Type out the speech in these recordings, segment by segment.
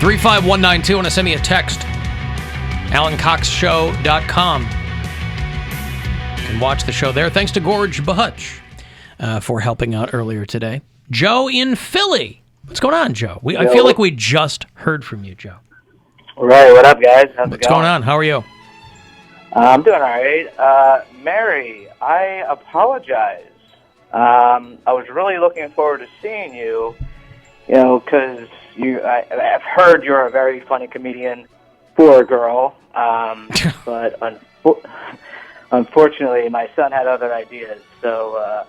35192. Want to send me a text? AlanCoxShow.com. You can watch the show there. Thanks to Gorge Bahutch for helping out earlier today. Joe in Philly. What's going on, Joe? I feel like we just heard from you, Joe. Right, what up, guys? How's it going? What's going on? How are you? I'm doing all right. Mary, I apologize. I was really looking forward to seeing you, because I've heard you're a very funny comedian for a girl, but unfortunately, my son had other ideas, so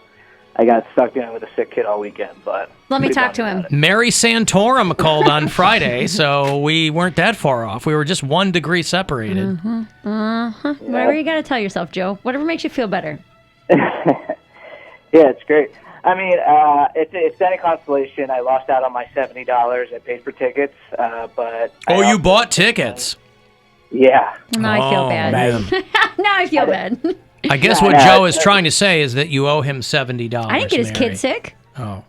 I got stuck dealing with a sick kid all weekend. But let me talk to him. Mary Santora called on Friday, so we weren't that far off. We were just 1 degree separated. Yeah. Whatever you got to tell yourself, Joe. Whatever makes you feel better. Yeah, it's great. I mean, it's any consolation. I lost out on my $70. I paid for tickets, but... you bought tickets? Yeah. Now I feel bad. Now I feel bad. I guess what Joe is trying to say is that you owe him $70. I didn't get his kid sick. Oh.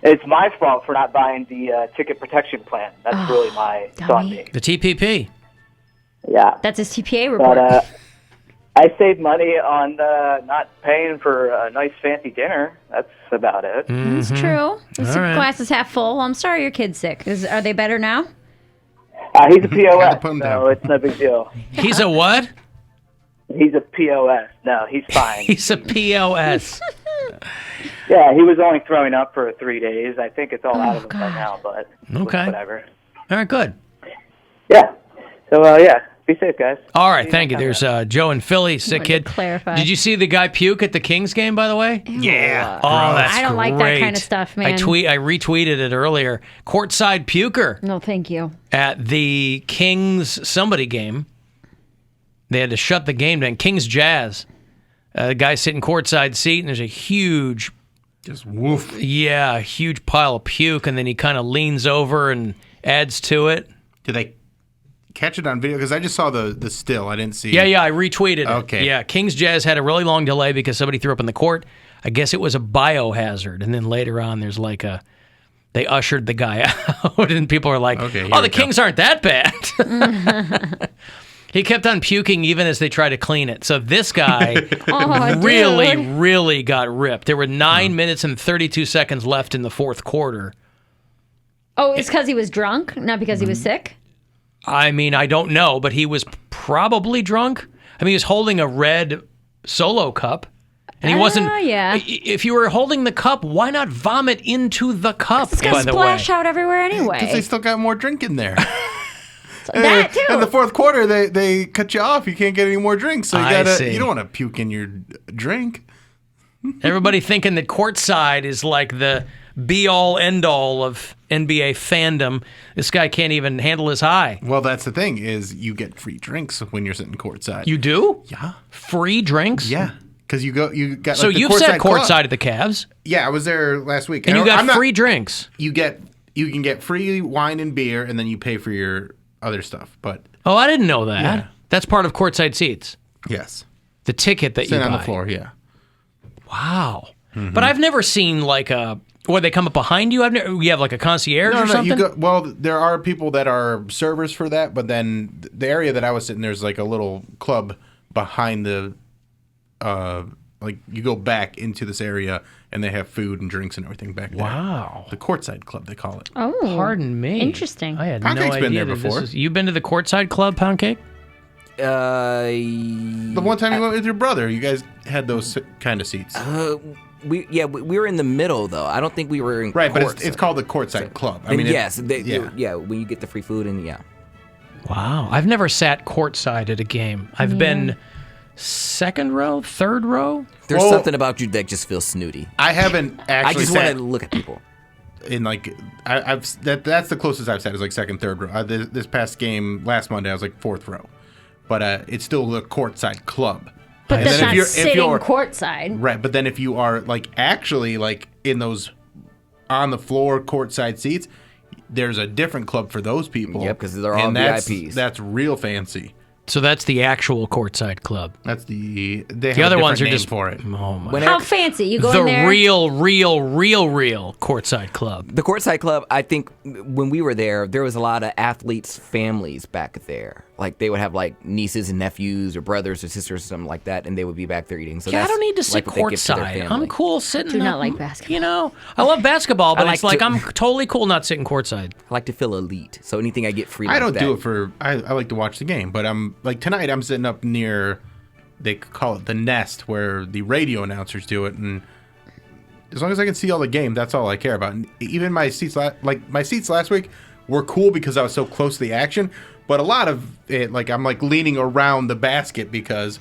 It's my fault for not buying the ticket protection plan. That's really my on me. The TPP. Yeah. That's his TPA report. But I saved money on not paying for a nice fancy dinner. That's about it. Mm-hmm. It's true. This right. glass is half full. I'm sorry your kid's sick. Are they better now? He's a POS, so it's no big deal. He's a what? He's a POS. No, he's fine. He's a POS. Yeah, he was only throwing up for 3 days. I think it's all out of him by now, but okay. Whatever. All right, good. Yeah. So, be safe, guys. All right, thank you. There's Joe in Philly, sick kid. Clarify. Did you see the guy puke at the Kings game, by the way? Ew. Yeah. Oh, that's I don't like that kind of stuff, man. I retweeted it earlier. Courtside puker. No, thank you. At the Kings somebody game. They had to shut the game down. Kings Jazz. The guy sitting courtside seat, and there's a huge... Just woof. Yeah, a huge pile of puke, and then he kind of leans over and adds to it. Did they catch it on video? Because I just saw the still. I didn't see... Yeah, I retweeted it. Okay. Yeah, Kings Jazz had a really long delay because somebody threw up in the court. I guess it was a biohazard, and then later on there's like a... They ushered the guy out, and people are like, the Kings aren't that bad. He kept on puking even as they tried to clean it. So this guy really got ripped. There were 9 minutes and 32 seconds left in the fourth quarter. Oh, it's because he was drunk, not because he was sick? I mean, I don't know, but he was probably drunk. I mean, he was holding a red Solo cup. And he wasn't... yeah. If you were holding the cup, why not vomit into the cup, it's going to splash out everywhere anyway. Because they still got more drink in there. That too. In the fourth quarter, they cut you off. You can't get any more drinks, so you don't want to puke in your drink. Everybody thinking that courtside is like the be-all, end-all of NBA fandom. This guy can't even handle his high. Well, that's the thing, is you get free drinks when you're sitting courtside. You do? Yeah. Free drinks? Yeah. Because you got so like, you've sat courtside at the Cavs? Yeah, I was there last week. And you got free drinks? You can get free wine and beer, and then you pay for your other stuff. But I didn't know that. Yeah. That's part of courtside seats. Yes. The ticket that you buy. On the floor, yeah. Wow. Mm-hmm. But I've never seen like they come up behind you? You have like a concierge or something? There are people that are servers for that, but then the area that I was sitting, there's like a little club behind the, like you go back into this area and they have food and drinks and everything back there. Wow. The courtside club, they call it. Oh. Pardon me. Interesting. I had Poundcake's no idea been there before. You've been to the courtside club, Poundcake? The one time you went with your brother, you guys had those kind of seats. We were in the middle though. I don't think we were in right, but it's called the courtside club. I mean, yes, when you get the free food and Wow, I've never sat courtside at a game. I've been second row, third row. There's something about you that just feels snooty. I haven't actually. I just want to look at people. In like, that's the closest I've sat is like second, third row. This past game last Monday, I was like fourth row, but it's still the courtside club. But that's not sitting courtside. Right, but then if you are like actually like in those on the floor courtside seats, there's a different club for those people. Yep, because they're all VIPs. That's real fancy. So that's the actual courtside club. That's they have The a other ones are different name just for it. Oh my! How fancy? You go The in there? real courtside club. The courtside club, I think when we were there was a lot of athletes' families back there. Like they would have like nieces and nephews or brothers or sisters or something like that, and they would be back there eating. So Yeah, I don't need to sit like what they give to their courtside. family. I'm cool sitting. Do not up, like basketball. You know, I love basketball, but I it's like like to- I'm totally cool not sitting courtside. I like to feel elite. So anything I get free, I like don't that. do it for. I like to watch the game, but I'm like tonight. I'm sitting up near. They call it the nest, where the radio announcers do it, and as long as I can see all the game, that's all I care about. And even my seats, my seats last week were cool because I was so close to the action. But a lot of it, like I'm like leaning around the basket because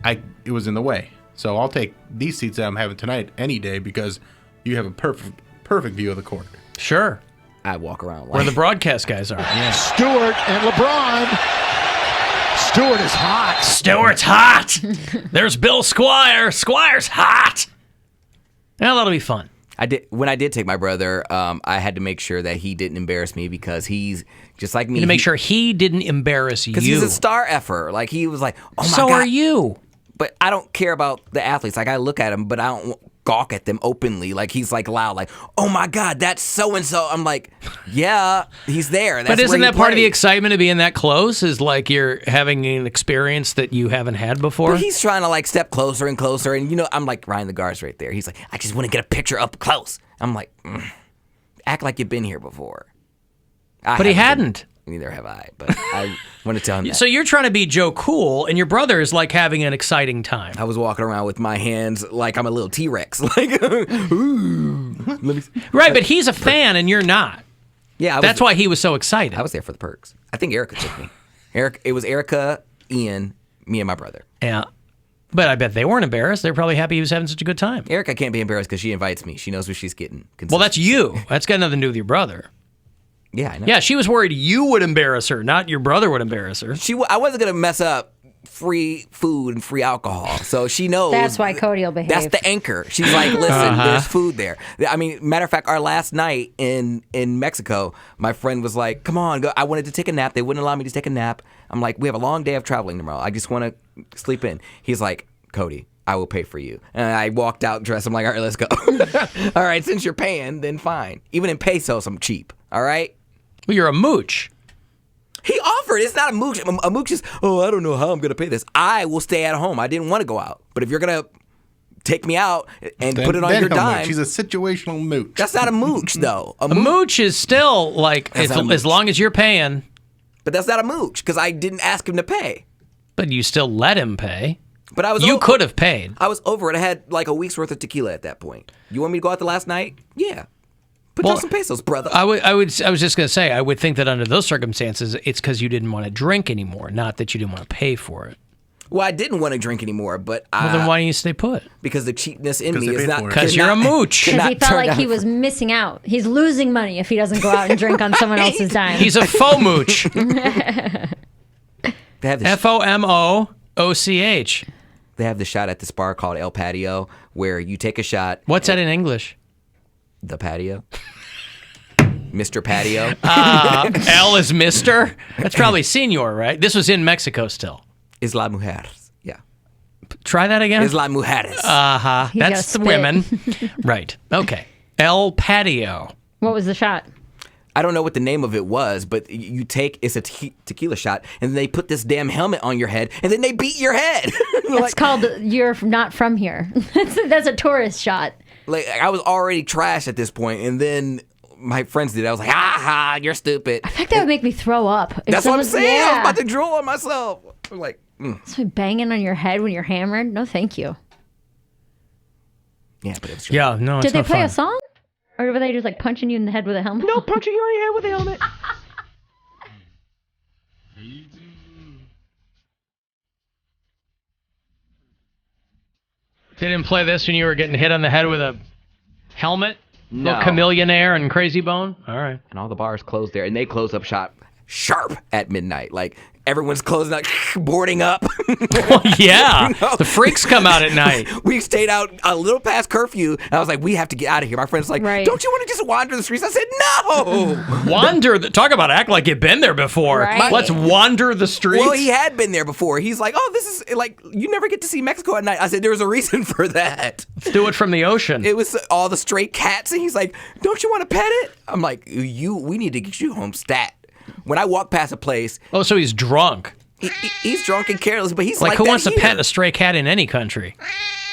it was in the way. So I'll take these seats that I'm having tonight any day because you have a perfect view of the court. Sure, I walk around where like the broadcast guys are. Yeah. Stewart and LeBron. Stewart is hot. Stewart's hot. There's Bill Squire. Squire's hot. Now that'll be fun. When I did take my brother, I had to make sure that he didn't embarrass me because he's just like me. To make sure he didn't embarrass you. Because he's a star effer. Like he was like, oh my So God. are you. But I don't care about the athletes. Like I look at him, but I don't gawk at them openly. Like he's like loud, like, oh my God, that's so and so. I'm like, yeah, he's there. That's But isn't where he that part of the played. excitement of being that close? Is like you're having an experience that you haven't had before? But he's trying to like step closer and closer, and I'm like Ryan the guard's right there. He's like, I just want to get a picture up close. I'm like, act like you've been here before. But he hadn't. Neither have I. But I want to tell him that. So you're trying to be Joe Cool, and your brother is like having an exciting time. I was walking around with my hands like I'm a little T-Rex. Like, ooh. Let me. Right, but he's a fan, and you're not. Yeah, That's why he was so excited. I was there for the perks. I think Erica took me. It was Erica, Ian, me, and my brother. Yeah. But I bet they weren't embarrassed. They're probably happy he was having such a good time. Erica can't be embarrassed because she invites me. She knows what she's getting. Well, that's you. That's got nothing to do with your brother. Yeah, I know. Yeah, she was worried you would embarrass her, not your brother would embarrass her. I wasn't gonna mess up free food and free alcohol, so she knows. That's why Cody will behave. That's the anchor. She's like, listen, there's food there. I mean, matter of fact, our last night in Mexico, my friend was like, come on, go. I wanted to take a nap. They wouldn't allow me to take a nap. I'm like, we have a long day of traveling tomorrow. I just want to sleep in. He's like, Cody, I will pay for you. And I walked out dressed. I'm like, all right, let's go. All right, since you're paying, then fine. Even in pesos, I'm cheap. All right? Well, you're a mooch. He offered. It's not a mooch. A mooch is, oh, I don't know how I'm going to pay this. I will stay at home. I didn't want to go out. But if you're going to take me out and put it on your he'll dime. mooch. He's a situational mooch. That's not a mooch, though. A mooch is still like, That's not a mooch. as long as you're paying, But that's not a mooch because I didn't ask him to pay. but you still let him pay. But I was You could have paid. I was over it. I had like a week's worth of tequila at that point. You want me to go out the last night? Yeah. Put Well, down some pesos, brother. I was just going to say, I would think that under those circumstances, it's because you didn't want to drink anymore, not that you didn't want to pay for it. Well, I didn't want to drink anymore, but Well, then why don't you stay put? because the cheapness in 'Cause me they is paid not for it. Because you're a mooch. Because he not felt turned like he out was missing out. He's losing money if he doesn't go out and drink on someone else's dime. He's a faux mooch. They have this FOMOOCH. They have the shot at this bar called El Patio where you take a shot. What's that in English? The patio. Mr. Patio. L is Mister. That's probably Senor, right? This was in Mexico still. Es la mujeres. Yeah. Try that again. Es la mujeres. He's That's gotta the spit. women. Right. Okay. El Patio. What was the shot? I don't know what the name of it was, but it's a tequila shot, and they put this damn helmet on your head, and then they beat your head. It's called You're Not From Here. That's a tourist shot. Like I was already trash at this point, and then my friends did it. I was like, ha, you're stupid. I think that would make me throw up. If That's what I'm someone- saying. I was Yeah. about to drool on myself. I'm like, Someone banging on your head when you're hammered? No, thank you. yeah, but it was true. Yeah, no, it's Did they not play fun. a song? Or were they just like punching you in the head with a helmet? No, punching you on your head with a helmet. They didn't play this when you were getting hit on the head with a helmet? No. Little Chameleonaire and Crazy Bone? All right. And all the bars closed there, and they closed up shop sharp at midnight. Like everyone's closing out, boarding up. Well, yeah. The freaks come out at night. We stayed out a little past curfew, and I was like, we have to get out of here. My friend's like, Right. don't you want to just wander the streets? I said, no. Talk about act like you've been there before. Right. Let's wander the streets. Well, he had been there before. He's like, oh, this is like, you never get to see Mexico at night. I said, there's a reason for that. Let's do it from the ocean. It was all the stray cats, and he's like, don't you want to pet it? I'm like, we need to get you home stat. When I walk past a place, Oh, so he's drunk. he's drunk and careless, but he's Like, like who that wants to here. pet a stray cat in any country?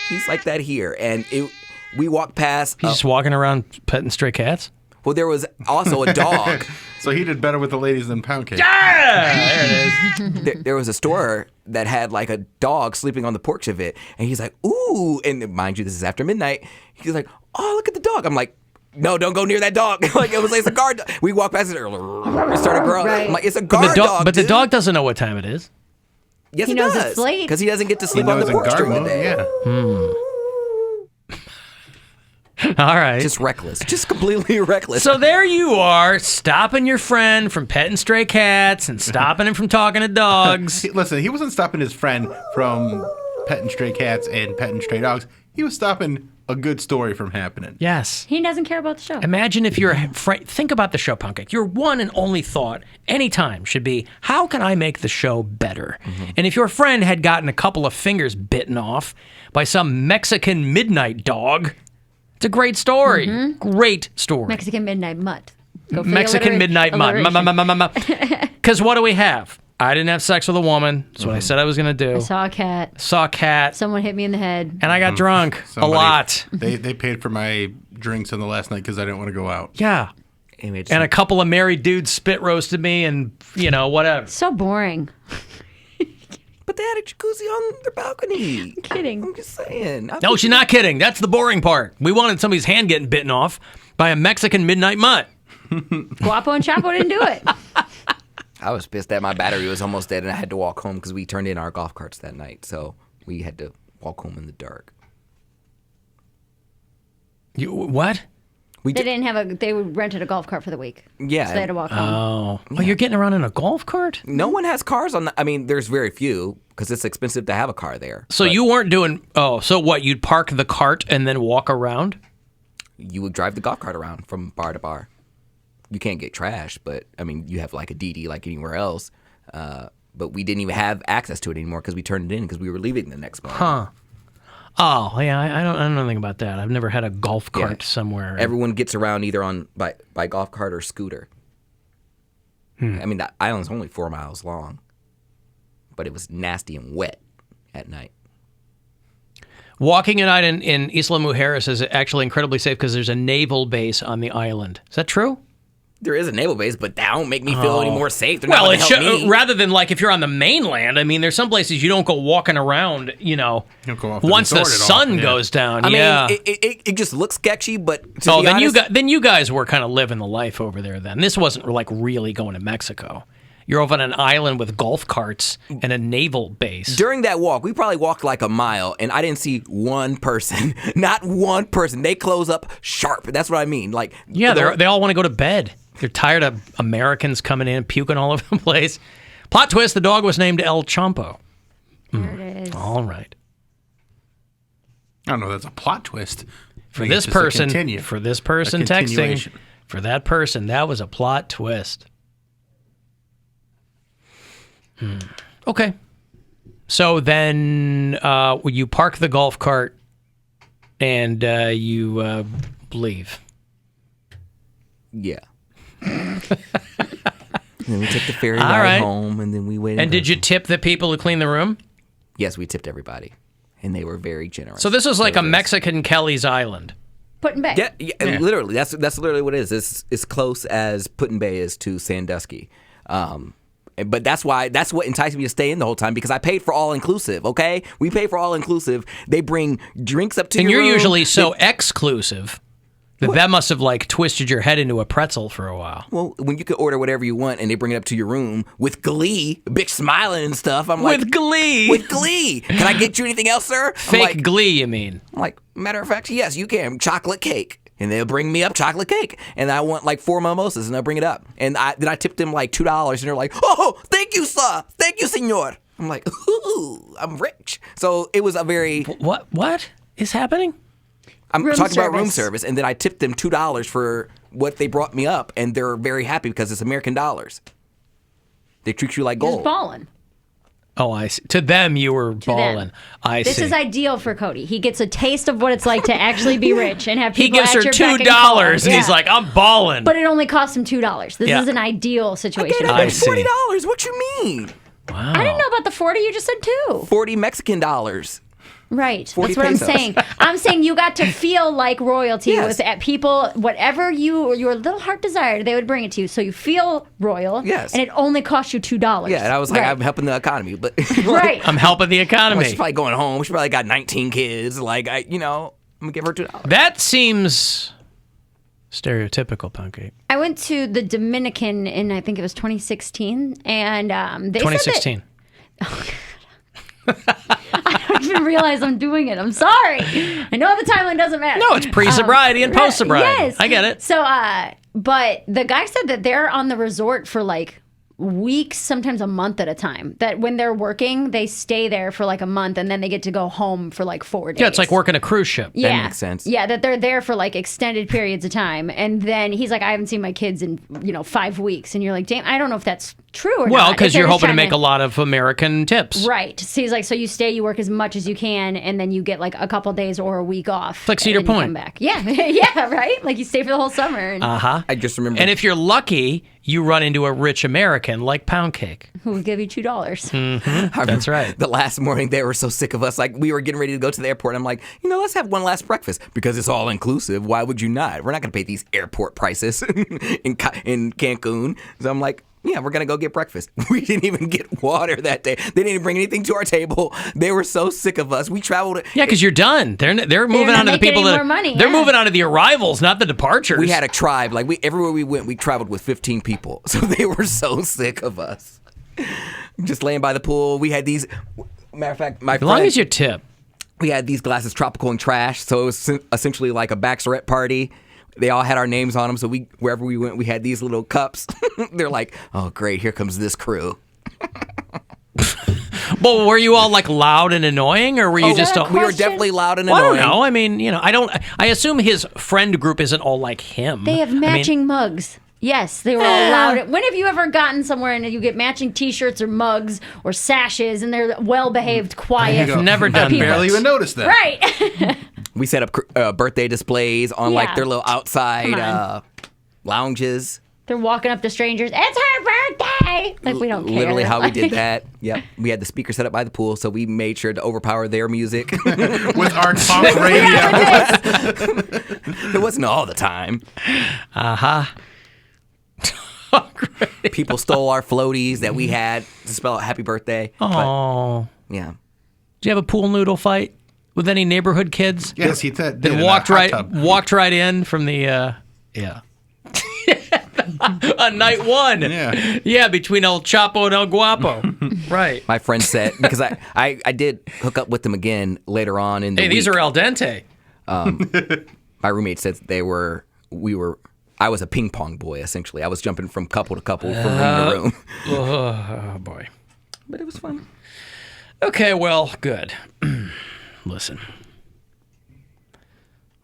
He's like that here, and we walk past. He's just walking around petting stray cats? Well, there was also a dog. So he did better with the ladies than Poundcake. There it is. There was a store that had like a dog sleeping on the porch of it, and he's like, ooh, and mind you, this is after midnight. He's like, oh, look at the dog. I'm like, no, don't go near that dog. Like, it was like, it's a guard dog. We walked past it, it started growing. Right. I'm like, it's a guard dog, But the dude. dog doesn't know what time it is. Yes, He it knows does. it's late. Because he doesn't get to He sleep on knows the in porch guard during the mode, day. yeah. All right. Just reckless. Just completely reckless. So there you are, stopping your friend from petting stray cats and stopping him from talking to dogs. Listen, he wasn't stopping his friend from petting stray cats and petting stray dogs. He was stopping a good story from happening. Yes. He doesn't care about the show. Imagine if your think about the show, Poundcake. Your one and only thought anytime should be, how can I make the show better? And if your friend had gotten a couple of fingers bitten off by some Mexican midnight dog, it's a great story. Great story. Mexican Midnight Mutt. Go for the Mexican midnight alliteration. mud. Because what do we have? I didn't have sex with a woman. That's what I said I was going to do. I saw a cat. Saw a cat. Someone hit me in the head. And I got drunk Somebody- a lot. They paid for my drinks on the last night because I didn't want to go out. Yeah. Image. And a couple of married dudes spit roasted me and, whatever. So boring. But they had a jacuzzi on their balcony. Kidding. I'm just saying. No, she's not kidding. That's the boring part. We wanted somebody's hand getting bitten off by a Mexican midnight mutt. Guapo and Chapo didn't do it. I was pissed that my battery was almost dead and I had to walk home because we turned in our golf carts that night. So we had to walk home in the dark. What? We They did, didn't have they rented a golf cart for the week. Yeah. So they had to walk home. Oh. Well, you're getting around in a golf cart? no one has cars on the. I mean, there's very few because it's expensive to have a car there. So But you weren't doing. Oh, so what? You'd park the cart and then walk around? you would drive the golf cart around from bar to bar. You can't get trash, but I mean, you have like a DD like anywhere else. But we didn't even have access to it anymore because we turned it in because we were leaving the next morning. Huh. Oh, yeah. I don't know anything about that. I've never had a golf Yeah. cart somewhere. Everyone gets around either on by golf cart or scooter. I mean, the island's only 4 miles long, but it was nasty and wet at night. Walking at night in Isla Mujeres is actually incredibly safe because there's a naval base on the island. Is that true? There is a naval base, but that don't make me feel any more safe. They're Well, not it gonna help me. rather than like if you're on the mainland, I mean, there's some places you don't go walking around, don't go off the once the resort at all. sun Yeah. goes down. I yeah. mean, it just looks sketchy, but to Oh, be then honest, you guys were kind of living the life over there then. This wasn't like really going to Mexico. You're over on an island with golf carts and a naval base. during that walk, we probably walked like a mile, and I didn't see one person. Not one person. They close up sharp. That's what I mean. Like, Yeah, they all want to go to bed. They're tired of Americans coming in and puking all over the place. Plot twist, the dog was named El Chompo. There it is. All right. I don't know. That's a plot twist. For this person texting, continuation. for that person, that was a plot twist. Okay. So then you park the golf cart and you leave. Yeah. And then we took the ferry All ride right. home, and then we waited. And did you tip the people who clean the room? Yes, we tipped everybody, and they were very generous. So this was like a Mexican Kelly's Island. Put in Bay. Yeah, literally. That's literally what it is. It's as close as Put-in Bay is to Sandusky. But that's what enticed me to stay in the whole time because I paid for all inclusive. Okay, we pay for all inclusive. They bring drinks up to And your you're room. usually so exclusive that must have like twisted your head into a pretzel for a while. Well, when you could order whatever you want and they bring it up to your room with glee, bitch smiling and stuff. I'm like, With glee. with glee. Can I get you anything else, sir? Fake glee, you mean? I'm like, matter of fact, yes, you can. Chocolate cake. And they'll bring me up chocolate cake. And I want like 4 mimosas and they'll bring it up. And then I tipped them like $2 and they're like, oh, thank thank you, sir. Thank you, senor. I'm like, ooh, I'm rich. So it was a very... What is happening? I'm talking about room service, and then I tipped them $2 for what they brought me up, and they're very happy because it's American dollars. They treat you like gold. Just balling. Oh, I see. To them, you were balling. I see. This is ideal for Cody. He gets a taste of what it's like to actually be rich and have people He gives her $2, and he's like, I'm balling. But it only costs him $2. This is an ideal situation. I see. $40. What you mean? Wow. I didn't know about the 40. You just said 2. 40 Mexican dollars. Right. 40 That's what pesos. I'm saying. I'm saying you got to feel like royalty Yes. with people, whatever your little heart desired, they would bring it to you. So you feel royal. Yes. And it only costs you $2. Yeah, and I was like, Right. I'm helping the economy, but Right. I'm helping the economy. she's probably going home. She probably got 19 kids. Like, I'm gonna give her $2. That seems stereotypical, Poundcake. I went to the Dominican in, I think it was 2016, and they 2016. I don't even realize I'm doing it. I'm sorry. I know the timeline doesn't matter. No, it's pre-sobriety and post-sobriety. Yes. I get it. So, but the guy said that they're on the resort for like weeks, sometimes a month at a time. That when they're working, they stay there for like a month and then they get to go home for like 4 days. Yeah, it's like working a cruise ship. Yeah. makes sense. Yeah, that they're there for like extended periods of time. And then he's like, I haven't seen my kids in, 5 weeks. And you're like, damn, I don't know if that's true or not. Well, because If they're you're just hoping to trying make a lot of American tips. Right. So he's like, so you stay, you work as much as you can, and then you get like a couple days or a week off. Like Cedar and then you Point. come back. Yeah. Yeah, right? Like you stay for the whole summer. And I just remember. And if you're lucky, you run into a rich American like Poundcake. who will give you $2. That's right. The last morning, they were so sick of us. Like, we were getting ready to go to the airport. I'm like, let's have one last breakfast because it's all inclusive. Why would you not? We're not going to pay these airport prices in Cancun. So I'm like, yeah, we're going to go get breakfast. We didn't even get water that day. They didn't even bring anything to our table. They were so sick of us. We traveled. Yeah, because you're done. They're moving not on to the making people any that more money, they're yeah. moving on to the arrivals, not the departures. We had a tribe. Like, everywhere we went, we traveled with 15 people. So they were so sick of us. Just laying by the pool. We had these. Matter of fact, as long as you tip. we had these glasses, Tropical and Trash. So it was essentially like a bachelorette party. They all had our names on them. So wherever we went, we had these little cups. They're like, oh, great, here comes this crew. Well, were you all like loud and annoying, or were you just all? We were definitely loud and Well, I annoying. don't know. I mean, I assume his friend group isn't all like him. They have matching mugs. Yes, they were all loud. When have you ever gotten somewhere and you get matching T-shirts or mugs or sashes and they're well-behaved, quiet? There you go. Never done I barely that. even noticed that. Right. We set up birthday displays on like Yeah. their little outside Come on. lounges. They're walking up to strangers. It's her birthday. Like we don't care. Literally how we Like- did that. Yep. We had the speaker set up by the pool, so we made sure to overpower their music. With our talk radio. It wasn't all the time. People stole our floaties that we had to spell out happy birthday. Oh, But, yeah. did you have a pool noodle fight with any neighborhood kids? Yes, he did. That in a walked hot tub. right in from the yeah. On night one. Yeah. Between El Chapo and El Guapo. Right. My friend said, because I did hook up with them again later on in the Hey, these week. are al dente. My roommate said I was a ping pong boy, essentially. I was jumping from couple to couple, from room to room. Oh boy. But it was fun. Okay, well, good. Listen.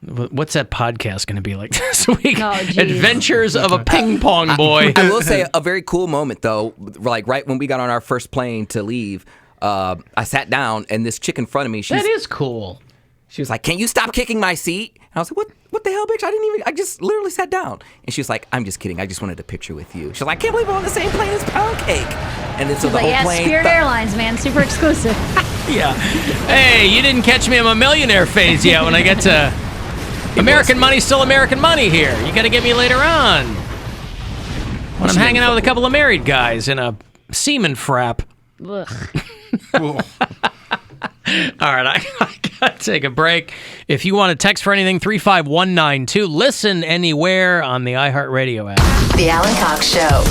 What's that podcast going to be like this week? Oh, geez. Adventures of a ping pong boy. I will say a very cool moment, though. Like right when we got on our first plane to leave, I sat down, and this chick in front of me, That is cool. she was like, "Can you stop kicking my seat?" And I was like, "What the hell, bitch? I just literally sat down." And she was like, "I'm just kidding. I just wanted a picture with you." She's like, "I can't believe I'm on the same plane as Poundcake." And then so the But whole yeah, plane. Spirit Airlines, man, super exclusive. Yeah. Hey, you didn't catch me in my millionaire phase yet when I get to American money's still American money here. You got to get me later on. When I'm hanging out with a couple of married guys in a semen frap. Ugh. All right, I got to take a break. If you want to text for anything, 35192. Listen anywhere on the iHeartRadio app. The Alan Cox Show.